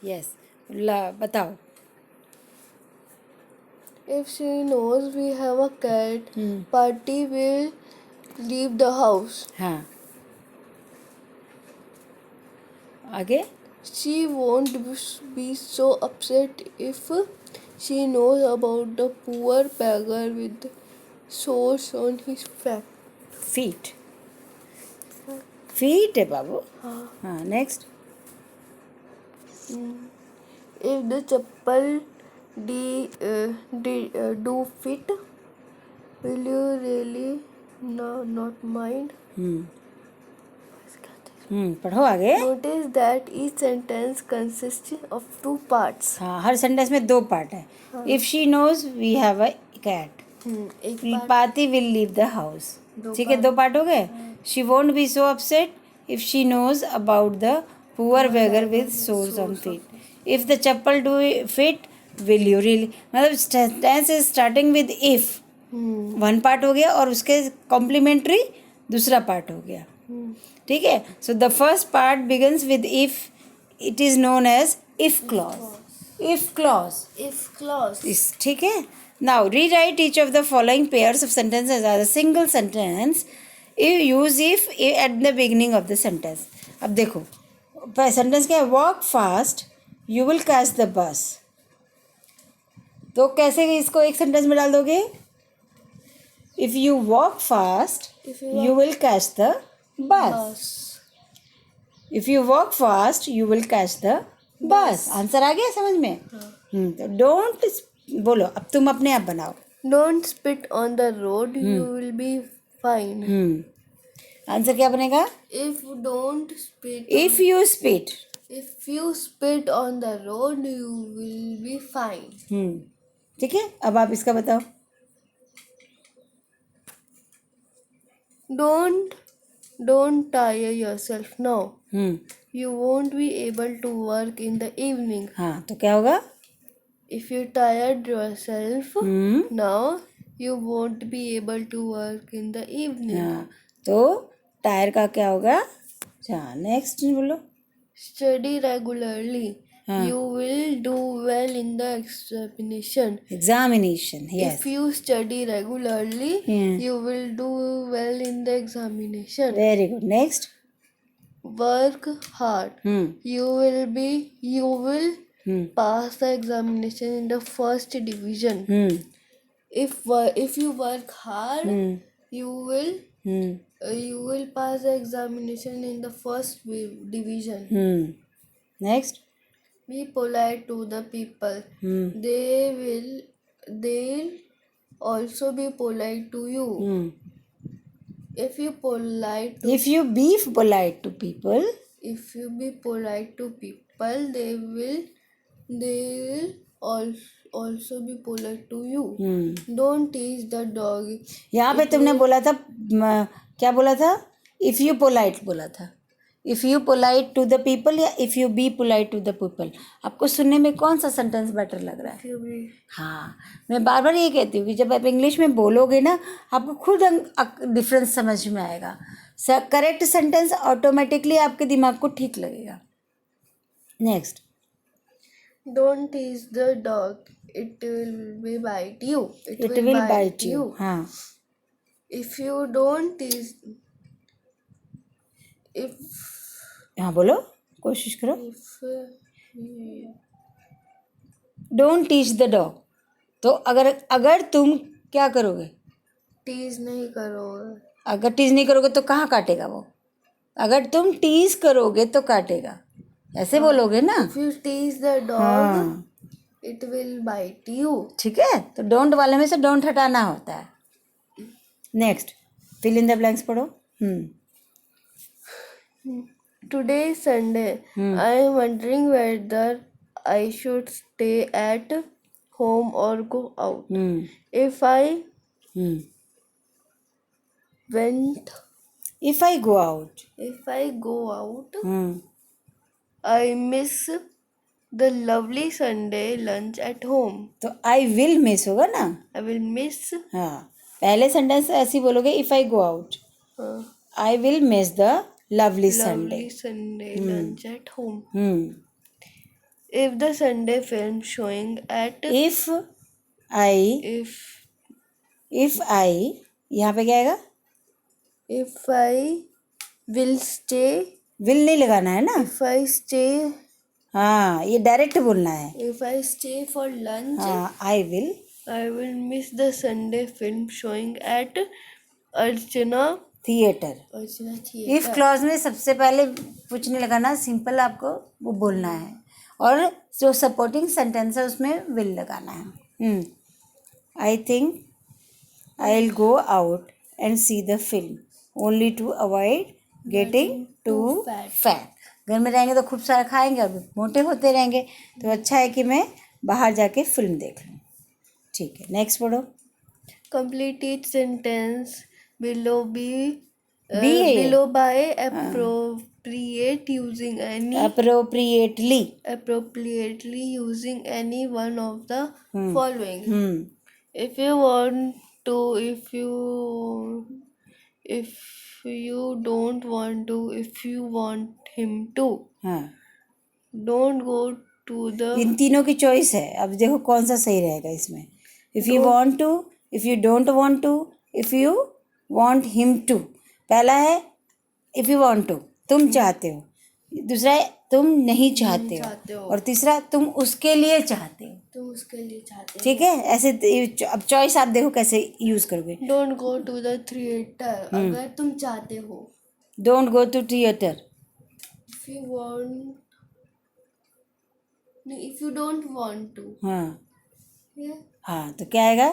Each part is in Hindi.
यस बताओ. If she knows we have a cat, Hmm. Party will leave the house. हाँ, आगे. She won't be so upset if she knows about the poor beggar with sores on his back. Feet है बाबू. हाँ, next. If the chappal do fit, will you really not mind? पढ़ो आगे. Notice that each sentence consists of 2 parts. हाँ, हर सेंटेंस में 2 पार्ट है. If she knows we have a cat, एक पाती विल लीव द हाउस. ठीक है, 2 पार्ट हो गए. She won't be so upset if she knows about the poor beggar with sores on feet. If the chappal do fit will you really, मतलब sentence is starting with if. 1 part हो गया और उसके कॉम्प्लीमेंट्री दूसरा पार्ट हो गया. ठीक है. So the first part begins with if. It is known as if clause. If clause. ठीक है. Now rewrite each of the following pairs of sentences as a single sentence. Use if at the beginning of the sentence. अब देखो सेंटेंस क्या है. Walk fast you will catch the bus. तो कैसे इसको एक सेंटेंस में डाल दोगे. If you walk fast you will catch the bus. If you walk fast, you will catch the bus. Answer आ गया समझ में. तो डोंट बोलो. अब तुम अपने आप बनाओ. Don't spit on the road, you will be fine. Answer क्या बनेगा. If don't spit. If you spit. If you spit on the road, you will be fine. ठीक है. अब आप इसका बताओ. Don't tire yourself now. You won't be able to work in the evening. हाँ, तो क्या होगा. If you tired yourself now, you won't be able to work in the evening. हाँ, तो टायर का क्या होगा. हाँ, नेक्स्ट बोलो. Study regularly. You will do well in the examination. Yes. If you study regularly, you will do well in the examination. Very good. Next. Work hard. You will pass the examination in the first division. If you work hard, you will pass the examination in the first division. Next. Be polite to the people. They'll also be polite to you. If you be polite to people, they will also be polite to you. Don't tease the dog. यहाँ पे तुमने बोला था क्या बोला था. इफ यू पोलाइट बोला था. If you polite to the people या if you be polite to the people. आपको सुनने में कौन सा सेंटेंस बेटर लग रहा है. हाँ, मैं बार बार ये कहती हूँ कि जब आप इंग्लिश में बोलोगे ना आपको खुद डिफरेंस समझ में आएगा. करेक्ट सेंटेंस ऑटोमेटिकली आपके दिमाग को ठीक लगेगा. Next. Don't tease the dog. It will bite you. It will bite you. हाँ. If you don't tease. हाँ बोलो. कोशिश करो. Don't teach the dog. तो अगर तुम क्या करोगे. टीज नहीं करोगे. अगर टीज नहीं करोगे तो कहाँ काटेगा वो. अगर तुम टीज करोगे तो काटेगा. ऐसे बोलोगे ना. If you tease the dog it will bite you. ठीक है. तो डोंट वाले में से डोंट हटाना होता है. Next. Fill in the blanks पढ़ो. Today is Sunday. I am wondering whether I should stay at home or go out. If I go out, I miss the lovely Sunday lunch at home. तो I will miss होगा ना. I will miss. हाँ, पहले सेंटेंस ऐसी बोलोगे. If I go out, I will miss the lovely Sunday lunch at home. If the Sunday film showing at If I if यहाँ पे क्या आएगा? if I will stay will नहीं लगाना है ना. if I stay हाँ, ये डायरेक्ट बोलना है. if I stay for lunch हाँ, I will miss the Sunday film showing at Archana theatre. theater. If clause में सबसे पहले कुछ नहीं लगाना, सिंपल आपको वो बोलना है, और जो सपोर्टिंग सेंटेंस है उसमें विल लगाना है. I think I will go out and see the film only to avoid getting too fat. घर में रहेंगे तो खूब सारा खाएंगे और मोटे होते रहेंगे, तो अच्छा है कि मैं बाहर जाके फिल्म देख लूँ. ठीक है, नेक्स्ट पढ़ो. Complete each sentence below Be below by appropriate using any appropriately using any one of the following. If you want to, if you don't want to, if you want him to, हाँ, don't go to the इन तीनों की चॉइस है. अब देखो कौन सा सही रहेगा इसमें. If you want to, if you don't want to, if you want him to. पहला है इफ़ यू वॉन्ट टू, तुम चाहते हो. दूसरा है तुम नहीं चाहते हो. और तीसरा तुम उसके लिए चाहते हो. तुम उसके लिए चाहते ठीक है, ऐसे अब चॉइस आप देखो कैसे यूज़ करोगे. Don't go to the theatre अगर तुम चाहते हो. Don't go to theatre. If you want if you don't want to. हाँ, तो क्या आएगा?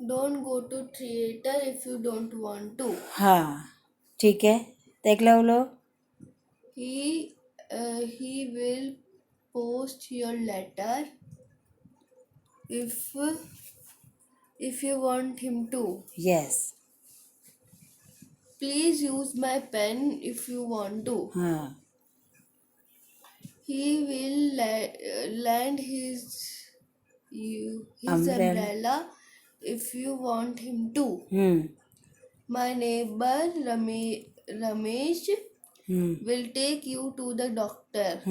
Don't go to theatre if you don't want to. हाँ, ठीक है, देख लो. he will post your letter if you want him to. Yes. Please use my pen if you want to. हाँ, He will lend his umbrella if you want him to. My neighbor Ramesh will take you to the doctor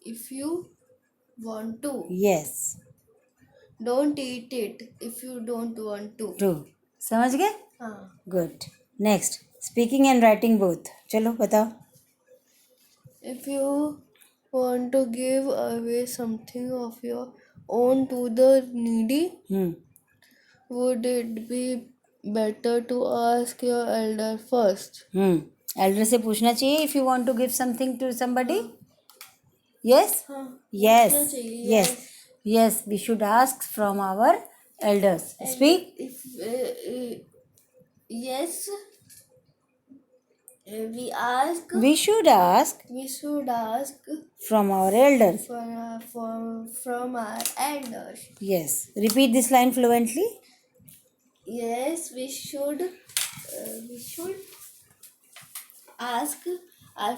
if you want to. Yes. Don't eat it if you don't want to. True. समझ गए? हाँ. Good. Next, speaking and writing both. चलो बताओ. If you want to give away something of your own to the needy, would it be better to ask your elder first? Elder से पूछना चाहिए if you want to give something to somebody. Yes. हाँ. यस. पूछना चाहिए. Yes. Yes, we should ask from our elders. Speak. Yes. We should ask from our elders. from our elders. Yes. Repeat this line fluently. Yes, we should ask our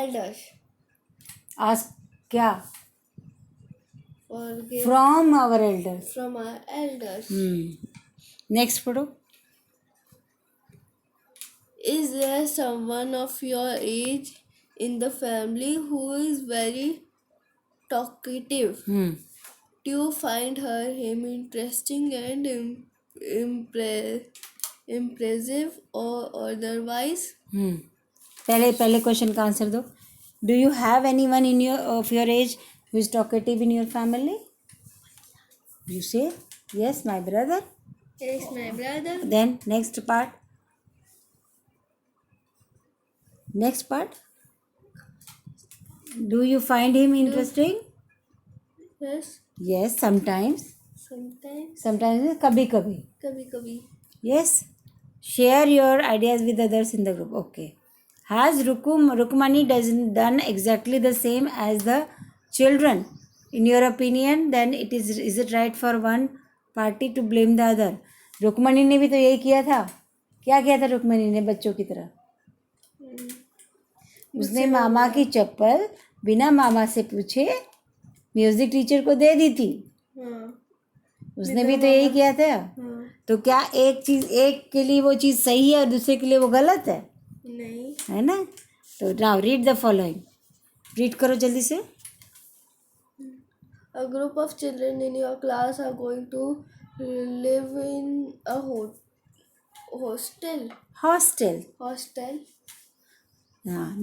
elders. Ask क्या? Forgive From our elders. from our elders. Next पढ़ो. Is there someone of your age in the family who is very talkative? Do you find him interesting and impressive or otherwise? पहले क्वेश्चन का आंसर दो. Do you have anyone in of your age who is talkative in your family? You say yes, my brother. Yes, my brother. Then next part. Do you find him interesting? Yes. Yes, sometimes. Sometimes. कभी. Yes. Share your ideas with others in the group. Okay. Has Rukmani done exactly the same as the children? In your opinion, then is it right for one party to blame the other? Rukmini ने भी तो यही किया था. क्या किया था रुक्मणी ने बच्चों की तरह? उसने मामा की चप्पल बिना मामा से पूछे म्यूजिक टीचर को दे दी थी. उसने भी तो यही किया था. तो क्या एक के लिए वो चीज़ सही है और दूसरे के लिए वो गलत है? नहीं. है ना? तो now read the following. Read करो जल्दी से. A group of children in your class are going to live in a hostel. Hostel.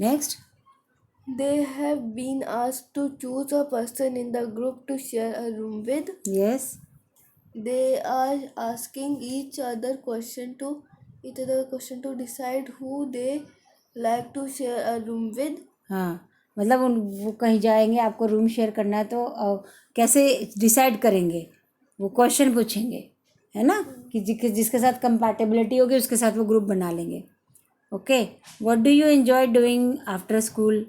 Next. They have been asked to choose a person in the group to share a room with. Yes. They are asking each other question to decide who they like to share a room with. हाँ, मतलब वो कहीं जाएंगे, आपको रूम शेयर करना है तो कैसे डिसाइड करेंगे. वो क्वेश्चन पूछेंगे, है ना, कि जिसके साथ कंपैटिबिलिटी होगी उसके साथ वो ग्रुप बना लेंगे. Okay. What do you enjoy doing after school.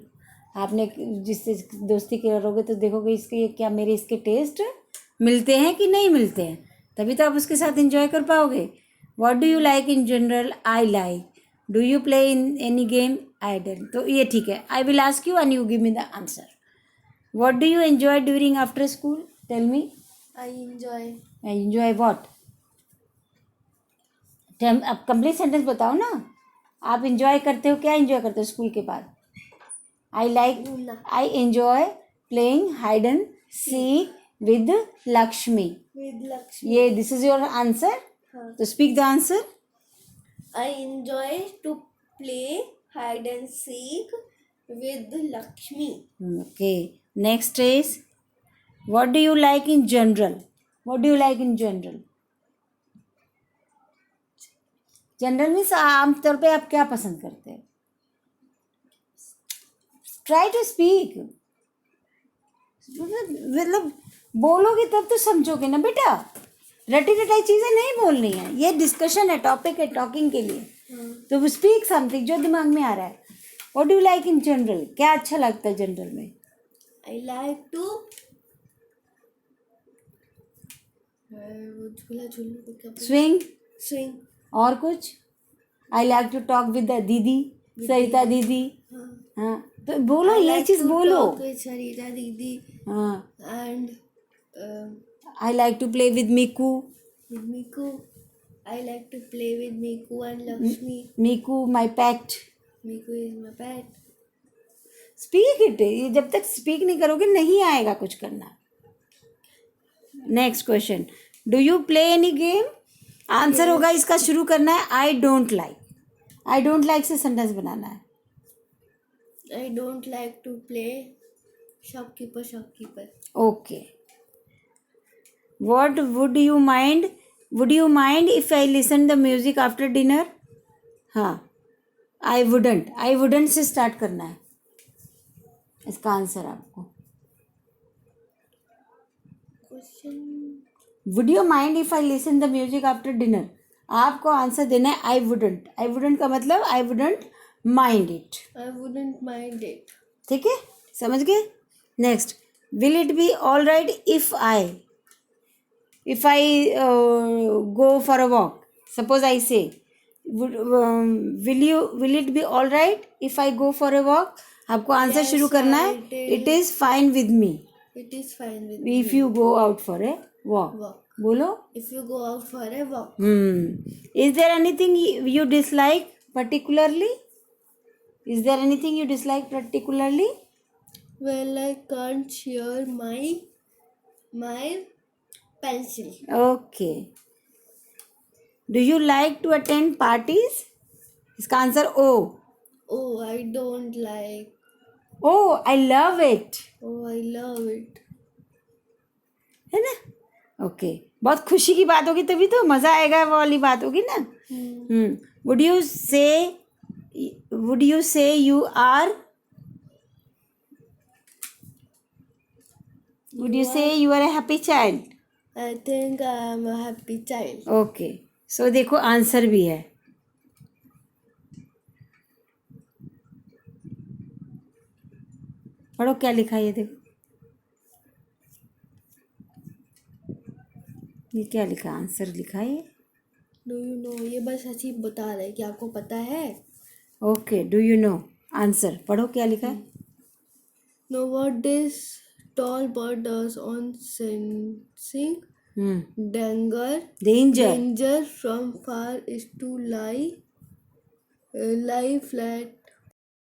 आपने जिससे दोस्ती करोगे तो देखोगे इसके क्या मेरे इसके टेस्ट मिलते हैं कि नहीं मिलते हैं, तभी तो आप उसके साथ एंजॉय कर पाओगे. What do you like in general. I like. Do you play in any game. I don't. तो ये ठीक है. I will ask you and you give me the answer. What do you enjoy during after school. Tell me. I enjoy what. अब कंप्लीट सेंटेंस बताओ ना. आप एंजॉय करते हो, क्या एंजॉय करते हो स्कूल के बाद. I enjoy playing hide and seek with Lakshmi. ये दिस इज योर आंसर. तो speak the answer. I enjoy to play hide and seek with Lakshmi. Okay. Next is, what do you like in general. What do you like in general. General means आमतौर पे आप क्या पसंद करते हैं. Try to speak. मतलब बोलोगे तब तो समझोगे ना बेटा. रटी रटाई चीज़ें नहीं बोलनी है. ये डिस्कशन है, टॉपिक है टॉकिंग के लिए. तो स्पीक समथिंग जो दिमाग में आ रहा है. What do you like in general. क्या अच्छा लगता है जनरल में. I like to swing. और कुछ. I like to talk with दीदी सरिता दीदी. हाँ, तो बोलो ये चीज़ बोलो. सरिता दीदी. हाँ. And I like to play with Miku. I like to play with Miku and Lakshmi. Miku my pet. Miku is my pet. Speak it. ये जब तक स्पीक नहीं करोगे नहीं आएगा कुछ करना. Next question. Do you play any game. Answer होगा इसका शुरू करना है I don't like. I don't like से सेंटेंस बनाना है. I don't like to play shopkeeper. Okay. What would you mind. Would you mind if I listen the music after dinner. हाँ. I wouldn't से स्टार्ट करना है इसका आंसर आपको. Question. Would you mind if I listen the music after dinner. आपको आंसर देना है आई वुडेंट का मतलब I wouldn't mind it. I wouldn't mind it. ठीक है, समझ गए. Next. Will it be all right if I go for a walk. Suppose I say, will it be all right if I go for a walk. आपको आंसर शुरू करना है. It is fine with me It is fine with me. if you go out for a walk. बोलो. If you go out for a walk. Is there anything you dislike particularly. Is there anything you dislike particularly. Well, I can't share my pencil. Okay. Do you like to attend parties. इसका answer oh. Oh, I don't like. Oh, I love it. Oh, I love it. है ना. ओके. बहुत खुशी की बात होगी तभी तो मज़ा आएगा. वो वाली बात होगी ना. Would you say you are. Would you say you are a happy child. I think I am a happy child. Okay. So देखो आंसर भी है. पढ़ो क्या लिखा है. ये देखो ये क्या लिखा. आंसर लिखा है. Do you know? ये बस ऐसे ही बता रहा है कि आपको पता है. Okay. Do you know. Answer पढ़ो क्या लिखा है. Know what this tall bird does on sensing danger from far is to lie flat